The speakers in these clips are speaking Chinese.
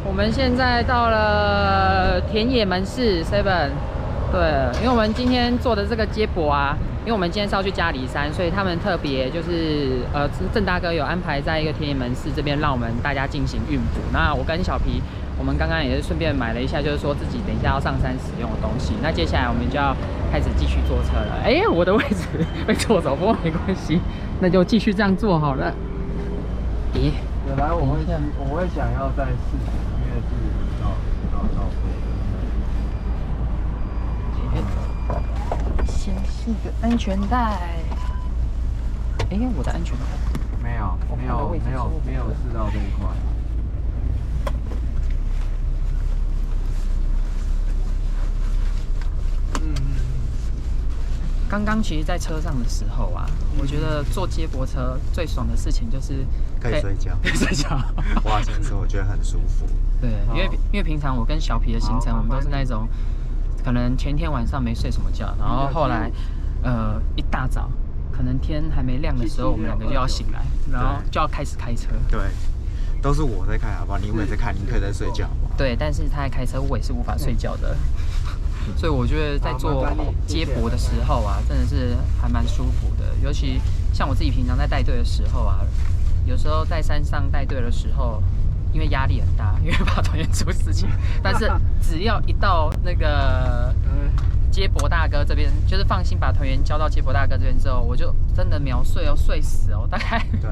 我们现在到了田野门市 Seven， 对，因为我们今天做的这个接驳啊，因为我们今天是要去嘉里山，所以他们特别就是郑大哥有安排在一个田野门市这边，让我们大家进行运补。那我跟小皮，我们刚刚也是顺便买了一下，就是说自己等一下要上山使用的东西。那接下来我们就要开始继续坐车了。我的位置被坐走，不过没关系，那就继续这样做好了。本来我会想要在市区，因为是到先系个安全带。我的安全带没有试到这一块。刚刚其实，在车上的时候啊，我觉得坐接驳车最爽的事情就是可以睡觉。可以睡觉。哇，真是我觉得很舒服。对，因为平常我跟小皮的行程，我们都是那种可能前天晚上没睡什么觉，然后后来一大早可能天还没亮的时候，我们两个就要醒来，然后就要开始开车。对，都是我在开，好不好？你也在开，你可以在睡觉。对，但是他在开车，我也是无法睡觉的。所以我觉得在做接驳的时候啊，真的是还蛮舒服的。尤其像我自己平常在带队的时候啊，有时候在山上带队的时候，因为压力很大，因为怕团员出事情。但是只要一到那个接驳大哥这边，就是放心把团员交到接驳大哥这边之后，我就真的秒睡哦，睡死哦，大概对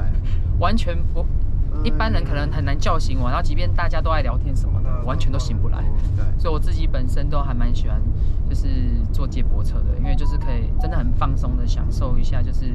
完全不。一般人可能很难叫醒我，然后即便大家都在聊天什么的，完全都醒不来。对，所以我自己本身都还蛮喜欢，就是坐接驳车的，因为就是可以真的很放松的享受一下，就是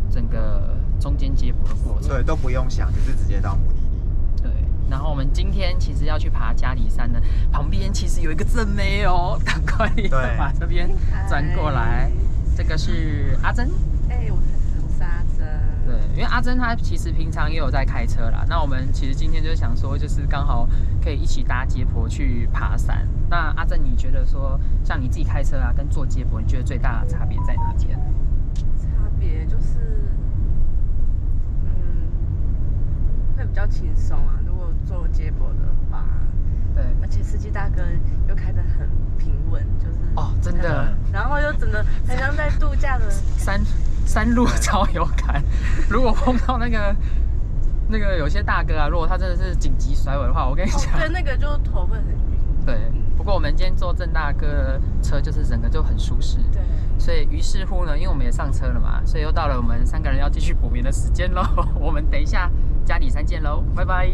整个中间接驳的过程。对，都不用想，就是直接到目的地。对，然后我们今天其实要去爬嘉里山的，旁边其实有一个正妹哦，赶快把这边转过来。这个是阿珍。我是阿珍。对，因为阿珍她其实平常也有在开车啦。那我们其实今天就想说，就是刚好可以一起搭接驳去爬山。那阿珍，你觉得说，像你自己开车啊，跟坐接驳，你觉得最大的差别在哪间？差别就是，会比较轻松啊。如果坐接驳的话，对，而且司机大哥又开得很平稳，就是真的，然后又整个很像在度假的山路超有感。如果碰到那个有些大哥啊，如果他真的是紧急甩尾的话，我跟你讲，对，那个就头会很晕。对，不过我们今天坐郑大哥的车，就是整个就很舒适。对，所以于是乎呢，因为我们也上车了嘛，所以又到了我们3个人要继续补眠的时间喽。我们等一下嘉里山见喽，拜拜。